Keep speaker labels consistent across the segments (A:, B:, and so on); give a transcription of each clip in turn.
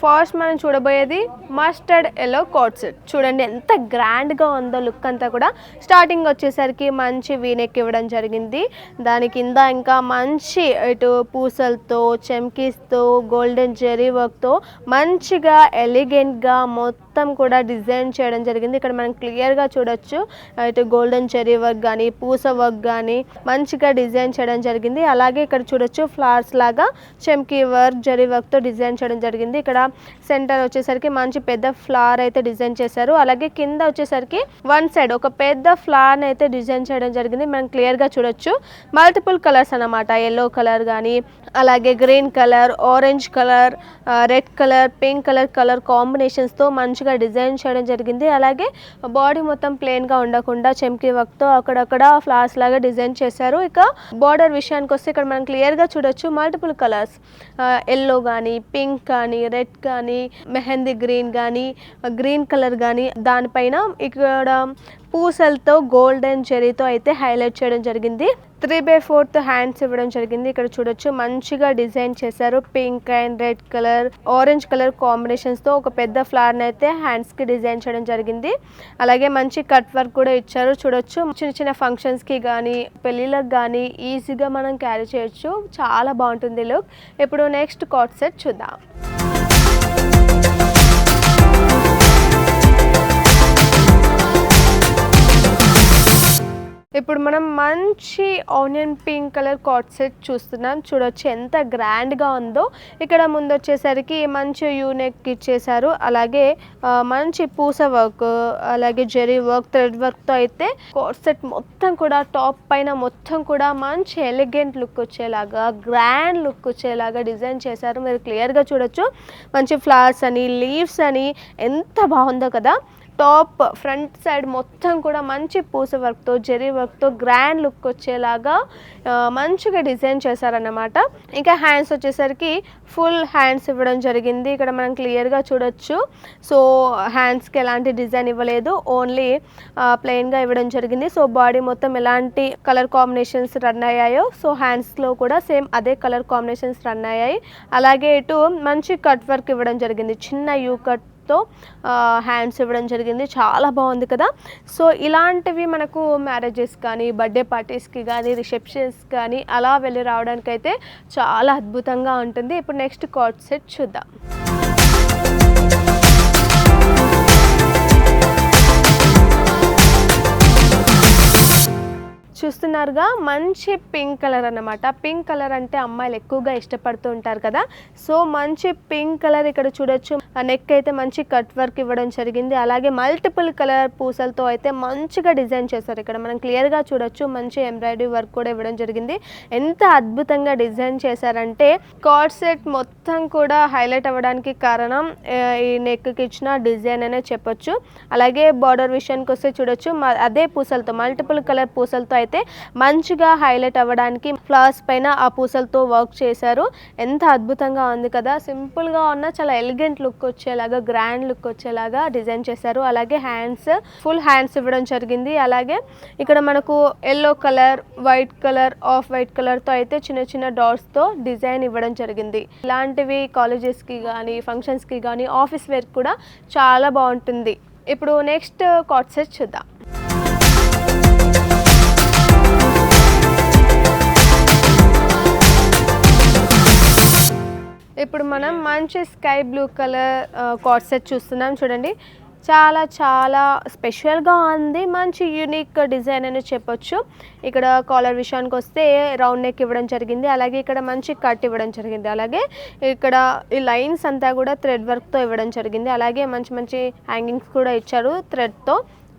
A: First మనం చూడబోయేది mustard yellow coat set. చూడండి ఎంత గ్రాండ్గా ఉందో లుక్ అంతా కూడా. స్టార్టింగ్ వచ్చేసరికి మంచి వీనెక్ ఇవ్వడం జరిగింది. దాని కింద ఇంకా మంచి ఇటు పూసలతో చెమ్కీస్తో గోల్డెన్ జెరీ వర్క్తో మంచిగా ఎలిగెంట్గా మొత్తం కూడా డిజైన్ చేయడం జరిగింది. ఇక్కడ మనం క్లియర్గా చూడొచ్చు ఇటు గోల్డెన్ జెరీ వర్క్ కానీ పూస వర్క్ కానీ మంచిగా డిజైన్ చేయడం జరిగింది. అలాగే ఇక్కడ చూడొచ్చు ఫ్లవర్స్ లాగా చెమ్కీ వర్క్ జెరీ వర్క్తో డిజైన్ చేయడం జరిగింది. ఇక్కడ సెంటర్ వచ్చేసరికి మంచి పెద్ద ఫ్లవర్ అయితే డిజైన్ చేశారు. అలాగే కింద వచ్చేసరికి వన్ సైడ్ ఒక పెద్ద ఫ్లవర్ అయితే డిజైన్ చేయడం జరిగింది. మనం క్లియర్గా చూడొచ్చు. మల్టిపుల్ కలర్స్ అన్నమాట. ఎల్లో కలర్ కానీ అలాగే green colour, orange colour, red colour, pink colour కాంబినేషన్స్తో మంచిగా డిజైన్ చేయడం జరిగింది. అలాగే బాడీ మొత్తం ప్లెయిన్గా ఉండకుండా చెమ్కీ వర్క్తో అక్కడక్కడ ఫ్లవర్స్ లాగా డిజైన్ చేశారు. ఇక బార్డర్ విషయానికి వస్తే ఇక్కడ మనం క్లియర్గా చూడొచ్చు మల్టిపుల్ కలర్స్, ఎల్లో కానీ పింక్ కానీ రెడ్ కానీ మెహందీ గ్రీన్ కానీ గ్రీన్ కలర్ కానీ దానిపైన ఇక్కడ పూసలతో గోల్డెన్ జెరీతో అయితే హైలైట్ చేయడం జరిగింది. 3/4 హ్యాండ్స్ ఇవ్వడం జరిగింది. ఇక్కడ చూడొచ్చు మంచిగా డిజైన్ చేశారు. Pink and red colour, orange colour కాంబినేషన్స్తో ఒక పెద్ద ఫ్లవర్ని అయితే హ్యాండ్స్కి డిజైన్ చేయడం జరిగింది. అలాగే మంచి కట్ వర్క్ కూడా ఇచ్చారు. చూడొచ్చు చిన్న చిన్న ఫంక్షన్స్కి కానీ పెళ్ళిళ్ళకి కానీ ఈజీగా మనం క్యారీ చేయొచ్చు. చాలా బాగుంటుంది లుక్. ఇప్పుడు నెక్స్ట్ కాట్ సెట్ చూద్దాం. ఇప్పుడు మనం మంచి ఆనియన్ పింక్ కలర్ కాట్ సెట్ చూస్తున్నాం. చూడొచ్చు ఎంత గ్రాండ్గా ఉందో. ఇక్కడ ముందు వచ్చేసరికి మంచి యూనెక్ ఇచ్చేసారు. అలాగే మంచి పూస వర్క్, అలాగే జెరీ వర్క్, థ్రెడ్ వర్క్తో అయితే కాట్ సెట్ మొత్తం కూడా టాప్ పైన మొత్తం కూడా మంచి ఎలిగెంట్ లుక్ వచ్చేలాగా గ్రాండ్ లుక్ వచ్చేలాగా డిజైన్ చేశారు. మీరు క్లియర్గా చూడొచ్చు. మంచి ఫ్లవర్స్ అని లీవ్స్ అని ఎంత బాగుందో కదా. టాప్ ఫ్రంట్ సైడ్ మొత్తం కూడా మంచి పూస వర్క్తో జెరీ వర్క్తో గ్రాండ్ లుక్ వచ్చేలాగా మంచిగా డిజైన్ చేశారన్నమాట. ఇంకా హ్యాండ్స్ వచ్చేసరికి ఫుల్ హ్యాండ్స్ ఇవ్వడం జరిగింది. ఇక్కడ మనం క్లియర్గా చూడొచ్చు. సో హ్యాండ్స్కి ఎలాంటి డిజైన్ ఇవ్వలేదు, ఓన్లీ ప్లెయిన్గా ఇవ్వడం జరిగింది. సో బాడీ మొత్తం ఎలాంటి కలర్ కాంబినేషన్స్ రన్ అయ్యాయో సో హ్యాండ్స్లో కూడా సేమ్ అదే కలర్ కాంబినేషన్స్ రన్ అయ్యాయి. అలాగే ఇటు మంచి కట్ వర్క్ ఇవ్వడం జరిగింది. చిన్న యూ కట్ హ్యాండ్స్ ఇవ్వడం జరిగింది. చాలా బాగుంది కదా. సో ఇలాంటివి మనకు మ్యారేజెస్ కానీ బర్త్డే పార్టీస్కి కానీ రిసెప్షన్స్ కానీ అలా వెళ్ళి రావడానికి అయితే చాలా అద్భుతంగా ఉంటుంది. ఇప్పుడు నెక్స్ట్ కాట్ సెట్ చూద్దాం. చూస్తున్నారుగా మంచి పింక్ కలర్ అన్నమాట. పింక్ కలర్ అంటే అమ్మాయిలు ఎక్కువగా ఇష్టపడుతూ ఉంటారు కదా. సో మంచి పింక్ కలర్ ఇక్కడ చూడొచ్చు. నెక్ అయితే మంచి కట్ వర్క్ ఇవ్వడం జరిగింది. అలాగే మల్టిపుల్ కలర్ పూసలతో అయితే మంచిగా డిజైన్ చేశారు. ఇక్కడ మనం క్లియర్గా చూడొచ్చు. మంచి ఎంబ్రాయిడరీ వర్క్ కూడా ఇవ్వడం జరిగింది. ఎంత అద్భుతంగా డిజైన్ చేశారంటే కాట్ సెట్ మొత్తం కూడా హైలైట్ అవ్వడానికి కారణం ఈ నెక్కి ఇచ్చిన డిజైన్ అనే చెప్పొచ్చు. అలాగే బార్డర్ విషయానికి వస్తే చూడొచ్చు అదే పూసలతో మల్టిపుల్ కలర్ పూసలతో అయితే మంచిగా హైలైట్ అవ్వడానికి ఫ్లవర్స్ పైన ఆ పూసలతో వర్క్ చేశారు. ఎంత అద్భుతంగా ఉంది కదా. సింపుల్గా ఉన్న చాలా ఎలిగెంట్ లుక్ వచ్చేలాగా గ్రాండ్ లుక్ వచ్చేలాగా డిజైన్ చేశారు. అలాగే హ్యాండ్స్ ఫుల్ హ్యాండ్స్ ఇవ్వడం జరిగింది. అలాగే ఇక్కడ మనకు yellow colour, white colour, off white కలర్తో అయితే చిన్న చిన్న డాట్స్తో డిజైన్ ఇవ్వడం జరిగింది. ఇలాంటివి కాలేజెస్కి కానీ ఫంక్షన్స్కి కానీ ఆఫీస్ వేర్ కూడా చాలా బాగుంటుంది. ఇప్పుడు నెక్స్ట్ కాట్ సెట్ చూద్దాం. ఇప్పుడు మనం మంచి స్కై బ్లూ కలర్ కాట్ సెట్ చూస్తున్నాం. చూడండి చాలా చాలా స్పెషల్గా ఉంది. మంచి యూనిక్ డిజైన్ అని చెప్పొచ్చు. ఇక్కడ కాలర్ విషయానికి వస్తే రౌండ్ నెక్ ఇవ్వడం జరిగింది. అలాగే ఇక్కడ మంచి కట్ ఇవ్వడం జరిగింది. అలాగే ఇక్కడ ఈ లైన్స్ అంతా కూడా థ్రెడ్ వర్క్తో ఇవ్వడం జరిగింది. అలాగే మంచి మంచి హ్యాంగింగ్స్ కూడా ఇచ్చారు థ్రెడ్తో.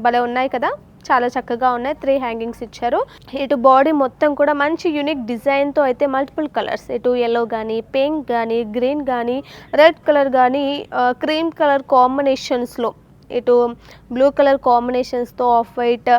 A: భలే ఉన్నాయి కదా. చాలా చక్కగా ఉన్నాయి. 3 హ్యాంగింగ్స్ ఇచ్చారు. ఇటు బాడీ మొత్తం కూడా మంచి యూనిక్ డిజైన్తో అయితే మల్టిపుల్ కలర్స్, ఇటు ఎల్లో కానీ పింక్ కానీ గ్రీన్ కానీ రెడ్ కలర్ కానీ క్రీమ్ కలర్ కాంబినేషన్స్లో, ఇటు బ్లూ కలర్ కాంబినేషన్స్తో ఆఫ్ వైట్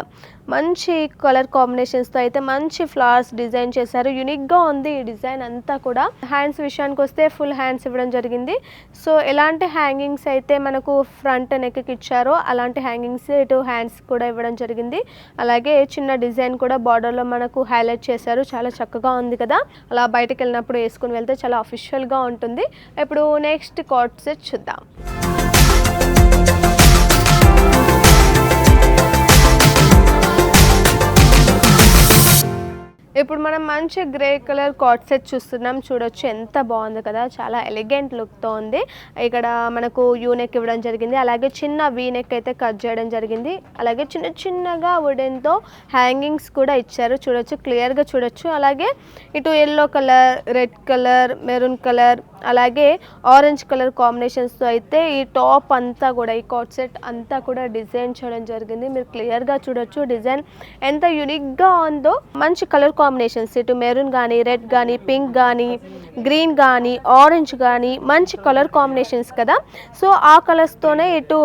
A: మంచి కలర్ కాంబినేషన్స్తో అయితే మంచి ఫ్లవర్స్ డిజైన్ చేశారు. యూనిక్గా ఉంది ఈ డిజైన్ అంతా కూడా. హ్యాండ్స్ విషయానికి వస్తే ఫుల్ హ్యాండ్స్ ఇవ్వడం జరిగింది. సో ఎలాంటి హ్యాంగింగ్స్ అయితే మనకు ఫ్రంట్ నెక్కి ఇచ్చారో అలాంటి హ్యాంగింగ్స్ ఇటు హ్యాండ్స్ కూడా ఇవ్వడం జరిగింది. అలాగే చిన్న డిజైన్ కూడా బార్డర్లో మనకు హైలైట్ చేశారు. చాలా చక్కగా ఉంది కదా, అలా బయటకు వెళ్ళినప్పుడు వేసుకుని వెళ్తే చాలా అఫీషియల్గా ఉంటుంది. ఇప్పుడు నెక్స్ట్ కార్డ్ సెట్ చూద్దాం. ఇప్పుడు మనం మంచి గ్రే కలర్ కార్డ్ సెట్ చూస్తున్నాం. చూడొచ్చు ఎంత బాగుంది కదా, చాలా ఎలిగెంట్ లుక్తో ఉంది. ఇక్కడ మనకు యూ నెక్ ఇవ్వడం జరిగింది. అలాగే చిన్న వీ నెక్ అయితే కట్ చేయడం జరిగింది. అలాగే చిన్న చిన్నగా వుడెన్తో హ్యాంగింగ్స్ కూడా ఇచ్చారు. చూడొచ్చు, క్లియర్గా చూడొచ్చు. అలాగే ఇటు yellow colour, red colour, maroon colour, అలాగే ఆరెంజ్ కలర్ కాంబినేషన్స్తో అయితే ఈ టాప్ అంతా కూడా, ఈ కార్డ్ సెట్ అంతా కూడా డిజైన్ చేయడం జరిగింది. మీరు క్లియర్గా చూడొచ్చు డిజైన్ ఎంత యూనిక్గా ఉందో. మంచి కలర్ కాంబినేషన్స్, ఇటు మెరూన్ కానీ, రెడ్ కానీ, పింక్ కానీ, గ్రీన్ కానీ, ఆరెంజ్ కానీ మంచి కలర్ కాంబినేషన్స్ కదా. సో ఆ కలర్స్తోనే ఇటు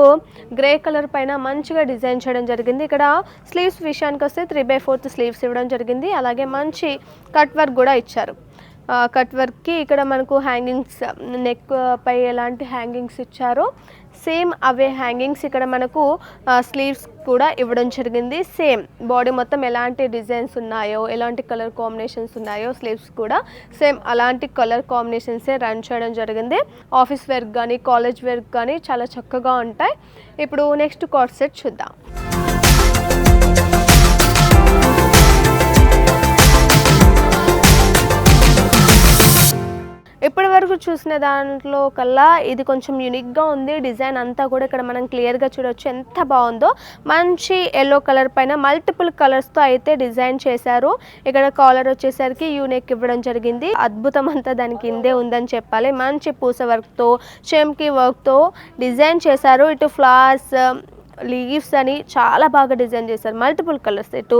A: గ్రే కలర్ పైన మంచిగా డిజైన్ చేయడం జరిగింది. ఇక్కడ స్లీవ్స్ విషయానికి వస్తే 3/4 స్లీవ్స్ ఇవ్వడం జరిగింది. అలాగే మంచి కట్ వర్క్ కూడా ఇచ్చారు. కట్ వర్క్కి ఇక్కడ మనకు హ్యాంగింగ్స్, నెక్ పై ఎలాంటి హ్యాంగింగ్స్ ఇచ్చారో సేమ్ అవే హ్యాంగింగ్స్ ఇక్కడ మనకు స్లీవ్స్ కూడా ఇవ్వడం జరిగింది. సేమ్ బాడీ మొత్తం ఎలాంటి డిజైన్స్ ఉన్నాయో, ఎలాంటి కలర్ కాంబినేషన్స్ ఉన్నాయో స్లీవ్స్ కూడా సేమ్ అలాంటి కలర్ కాంబినేషన్సే రన్ చేయడం జరిగింది. ఆఫీస్ వేర్ కానీ, కాలేజ్ వేర్ కానీ చాలా చక్కగా ఉంటాయి. ఇప్పుడు నెక్స్ట్ కార్డ్ సెట్ చూద్దాం. ఇప్పటి వరకు చూసిన దాంట్లో కల్లా ఇది కొంచెం యూనిక్గా ఉంది. డిజైన్ అంతా కూడా ఇక్కడ మనం క్లియర్గా చూడొచ్చు ఎంత బాగుందో. మంచి ఎల్లో కలర్ పైన మల్టిపుల్ కలర్స్తో అయితే డిజైన్ చేశారు. ఇక్కడ కాలర్ వచ్చేసరికి యూనెక్ ఇవ్వడం జరిగింది. అద్భుతం అంతా దాని కిందే ఉందని చెప్పాలి. మంచి పూస వర్క్తో, చెమ్కీ వర్క్తో డిజైన్ చేశారు. ఇటు ఫ్లవర్స్, లీవ్స్ అని చాలా బాగా డిజైన్ చేశారు. మల్టిపుల్ కలర్స్, ఇటు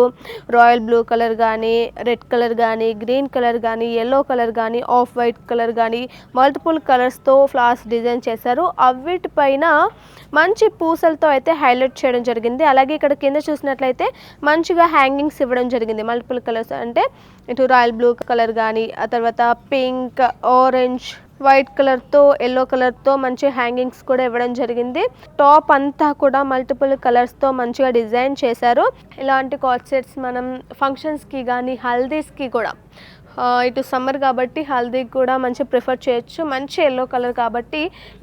A: రాయల్ బ్లూ కలర్ కానీ, రెడ్ కలర్ కానీ, గ్రీన్ కలర్ కానీ, ఎల్లో కలర్ కానీ, ఆఫ్ వైట్ కలర్ కానీ మల్టిపుల్ కలర్స్తో ఫ్లవర్స్ డిజైన్ చేశారు. అవిటిపైన మంచి పూసలతో అయితే హైలైట్ చేయడం జరిగింది. అలాగే ఇక్కడ కింద చూసినట్లయితే మంచిగా హ్యాంగింగ్స్ ఇవ్వడం జరిగింది. మల్టిపుల్ కలర్స్ అంటే ఇటు రాయల్ బ్లూ కలర్ కానీ, ఆ తర్వాత పింక్, ఆరెంజ్, వైట్ కలర్తో, ఎల్లో కలర్తో మంచి హ్యాంగింగ్స్ కూడా ఇవ్వడం జరిగింది. టాప్ అంతా కూడా మల్టిపుల్ కలర్స్తో మంచిగా డిజైన్ చేశారు. ఇలాంటి కార్డ్ సెట్స్ మనం ఫంక్షన్స్కి కానీ, హల్దీస్కి కూడా, ఇటు సమ్మర్ కాబట్టి హల్దీకి కూడా మంచి ప్రిఫర్ చేయొచ్చు. మంచి ఎల్లో కలర్ కాబట్టి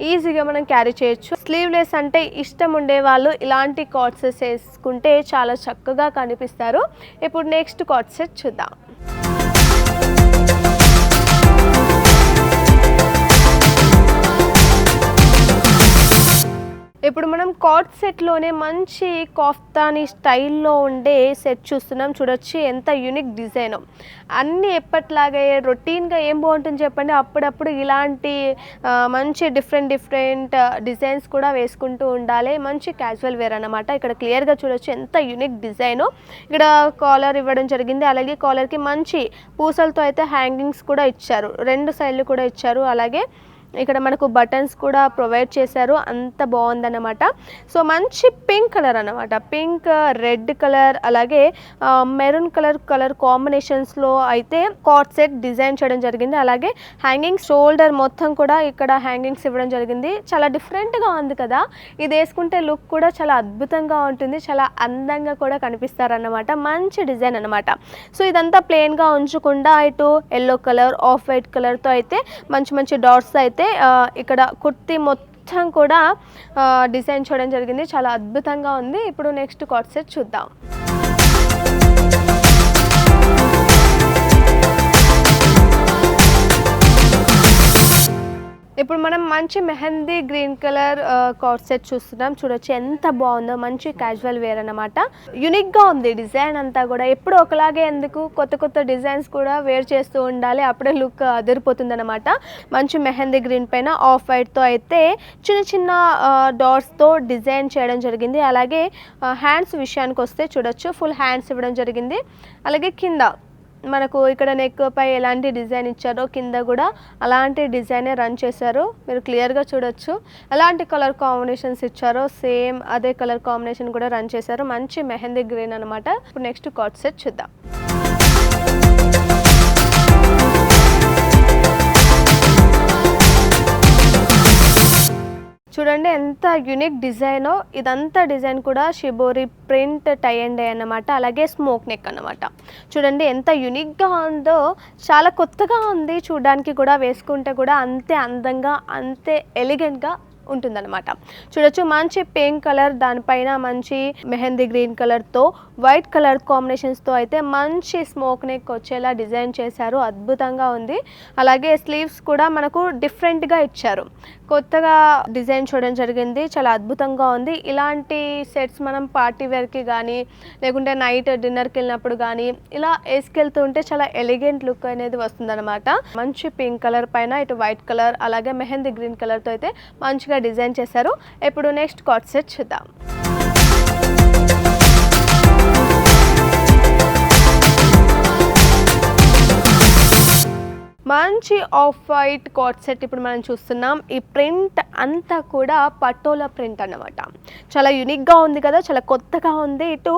A: ఈజీగా మనం క్యారీ చేయొచ్చు. స్లీవ్లెస్ అంటే ఇష్టం ఉండే వాళ్ళు ఇలాంటి కార్డ్ సెట్స్ వేసుకుంటే చాలా చక్కగా కనిపిస్తారు. ఇప్పుడు నెక్స్ట్ కార్డ్ సెట్ చూద్దాం. ఇప్పుడు మనం కార్డ్ సెట్లోనే మంచి కాఫ్తానీ స్టైల్లో ఉండే సెట్ చూస్తున్నాం. చూడొచ్చు ఎంత యూనిక్ డిజైన్. అన్నీ ఎప్పట్లాగే రొటీన్గా ఏం బాగుంటుంది చెప్పండి. అప్పుడప్పుడు ఇలాంటి మంచి డిఫరెంట్ డిజైన్స్ కూడా వేసుకుంటూ ఉండాలి. మంచి క్యాజువల్ వేర్ అన్నమాట. ఇక్కడ క్లియర్గా చూడొచ్చు ఎంత యూనిక్ డిజైన్. ఇక్కడ కాలర్ ఇవ్వడం జరిగింది. అలాగే కాలర్కి మంచి పూసలతో అయితే హ్యాంగింగ్స్ కూడా ఇచ్చారు. 2 సైడ్లు కూడా ఇచ్చారు. అలాగే ఇక్కడ మనకు బటన్స్ కూడా ప్రొవైడ్ చేశారు. అంత బాగుందన్నమాట. సో మంచి పింక్ కలర్ అన్నమాట. పింక్, రెడ్ కలర్, అలాగే మెరూన్ కలర్ కాంబినేషన్స్లో అయితే కార్డ్ సెట్ డిజైన్ చేయడం జరిగింది. అలాగే హ్యాంగింగ్స్, షోల్డర్ మొత్తం కూడా ఇక్కడ హ్యాంగింగ్స్ ఇవ్వడం జరిగింది. చాలా డిఫరెంట్గా ఉంది కదా. ఇది వేసుకుంటే లుక్ కూడా చాలా అద్భుతంగా ఉంటుంది. చాలా అందంగా కూడా కనిపిస్తారన్నమాట. మంచి డిజైన్ అన్నమాట. సో ఇదంతా ప్లెయిన్గా ఉంచకుండా ఇటు ఎల్లో కలర్, ఆఫ్ వైట్ కలర్తో అయితే మంచి డాట్స్ అయితే ఇక్కడ కుర్తీ మొత్తం కూడా డిజైన్ చేయడం జరిగింది. చాలా అద్భుతంగా ఉంది. ఇప్పుడు నెక్స్ట్ కార్డ్ సెట్ చూద్దాం. ఇప్పుడు మనం మంచి mehndi green colour card set చూస్తున్నాం. చూడొచ్చు ఎంత బాగుందో. మంచి క్యాజువల్ వేర్ అన్నమాట. యూనిక్గా ఉంది డిజైన్ అంతా కూడా. ఎప్పుడు ఒకలాగే ఎందుకు, కొత్త డిజైన్స్ కూడా వేర్ చేస్తూ ఉండాలి. అప్పుడే లుక్ అదిరిపోతుంది అనమాట. మంచి మెహందీ గ్రీన్ పైన ఆఫ్ వైట్తో అయితే చిన్న డాట్స్తో డిజైన్ చేయడం జరిగింది. అలాగే హ్యాండ్స్ విషయానికి వస్తే చూడొచ్చు ఫుల్ హ్యాండ్స్ ఇవ్వడం జరిగింది. అలాగే కింద మనకు ఇక్కడ నెక్ పై ఎలాంటి డిజైన్ ఇచ్చారో కింద కూడా అలాంటి డిజైనే రన్ చేశారు. మీరు క్లియర్గా చూడొచ్చు. ఎలాంటి కలర్ కాంబినేషన్స్ ఇచ్చారో సేమ్ అదే కలర్ కాంబినేషన్ కూడా రన్ చేశారు. మంచి మెహందీ గ్రీన్ అనమాట. ఇప్పుడు నెక్స్ట్ కార్డ్ సెట్ చూద్దాం. చూడండి ఎంత యూనిక్ డిజైనో. ఇదంతా డిజైన్ కూడా shibori print tie and dye అన్నమాట. అలాగే స్మోక్ నెక్ అన్నమాట. చూడండి ఎంత యూనిక్గా ఉందో, చాలా కొత్తగా ఉంది చూడడానికి కూడా. వేసుకుంటే కూడా అంతే అందంగా అంతే ఎలిగెంట్గా ఉంటుందన్నమాట. చూడొచ్చు మంచి పింక్ కలర్, దానిపైన మంచి మెహందీ గ్రీన్ కలర్తో వైట్ కలర్ కాంబినేషన్స్తో అయితే మంచి స్మోక్ నెక్ వచ్చేలా డిజైన్ చేశారు. అద్భుతంగా ఉంది. అలాగే స్లీవ్స్ కూడా మనకు డిఫరెంట్గా ఇచ్చారు. కొత్తగా డిజైన్ చూడడం జరిగింది. చాలా అద్భుతంగా ఉంది. ఇలాంటి సెట్స్ మనం పార్టీ వేర్కి కానీ లేకుంటే నైట్ డిన్నర్కి వెళ్ళినప్పుడు కానీ ఇలా వేసుకెళ్తూ ఉంటే చాలా ఎలిగెంట్ లుక్ అనేది వస్తుందన్నమాట. మంచి పింక్ కలర్ పైన ఇటు వైట్ కలర్ అలాగే మెహందీ గ్రీన్ కలర్తో అయితే మంచిగా డిజైన్ చేశారు. ఇప్పుడు నెక్స్ట్ కార్డ్ సెట్ చూద్దాం. మంచి ఆఫ్ వైట్ కార్డ్ సెట్ ఇప్పుడు మనం చూస్తున్నాం. ఈ ప్రింట్ అంతా కూడా పటోలా ప్రింట్ అన్నమాట. చాలా యూనిక్గా ఉంది కదా, చాలా కొత్తగా ఉంది. ఇటు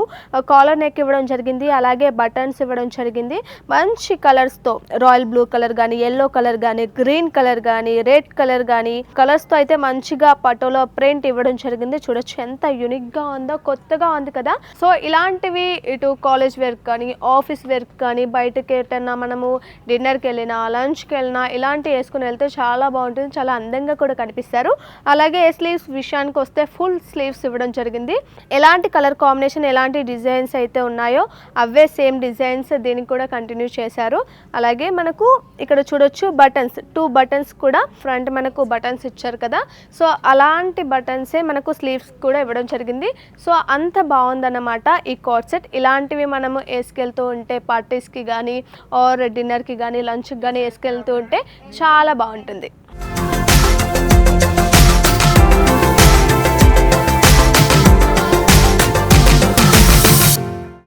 A: కాలర్ నెక్ ఇవ్వడం జరిగింది, అలాగే బటన్స్ ఇవ్వడం జరిగింది. మంచి కలర్స్తో రాయల్ బ్లూ కలర్ కానీ, ఎల్లో కలర్ కానీ, గ్రీన్ కలర్ కానీ, రెడ్ కలర్ కానీ కలర్స్తో అయితే మంచిగా పటోలా ప్రింట్ ఇవ్వడం జరిగింది. చూడొచ్చు ఎంత యూనిక్గా ఉందో, కొత్తగా ఉంది కదా. సో ఇలాంటివి ఇటు కాలేజ్ వేర్ కానీ, ఆఫీస్ వేర్ కానీ, బయటకి ఎటన్నా మనము డిన్నర్కి వెళ్ళినా లంచ్కి వెళ్ళినా ఇలాంటి వేసుకుని వెళ్తే చాలా బాగుంటుంది. చాలా అందంగా కూడా కనిపిస్తారు. అలాగే స్లీవ్స్ విషయానికి వస్తే ఫుల్ స్లీవ్స్ ఇవ్వడం జరిగింది. ఎలాంటి కలర్ కాంబినేషన్ ఎలాంటి డిజైన్స్ అయితే ఉన్నాయో అవే సేమ్ డిజైన్స్ దీనికి కూడా కంటిన్యూ చేశారు. అలాగే మనకు ఇక్కడ చూడొచ్చు బటన్స్, 2 బటన్స్ కూడా ఫ్రంట్ మనకు బటన్స్ ఇచ్చారు కదా. సో అలాంటి బటన్సే మనకు స్లీవ్స్ కూడా ఇవ్వడం జరిగింది. సో అంత బాగుందన్నమాట ఈ కార్డ్ సెట్. ఇలాంటివి మనము వేసుకెళ్తూ ఉంటే పార్టీస్కి కానీ ఆర్ డిన్నర్కి కానీ లంచ్కి కానీ వేసుకెళ్తూ ఉంటే చాలా బాగుంటుంది.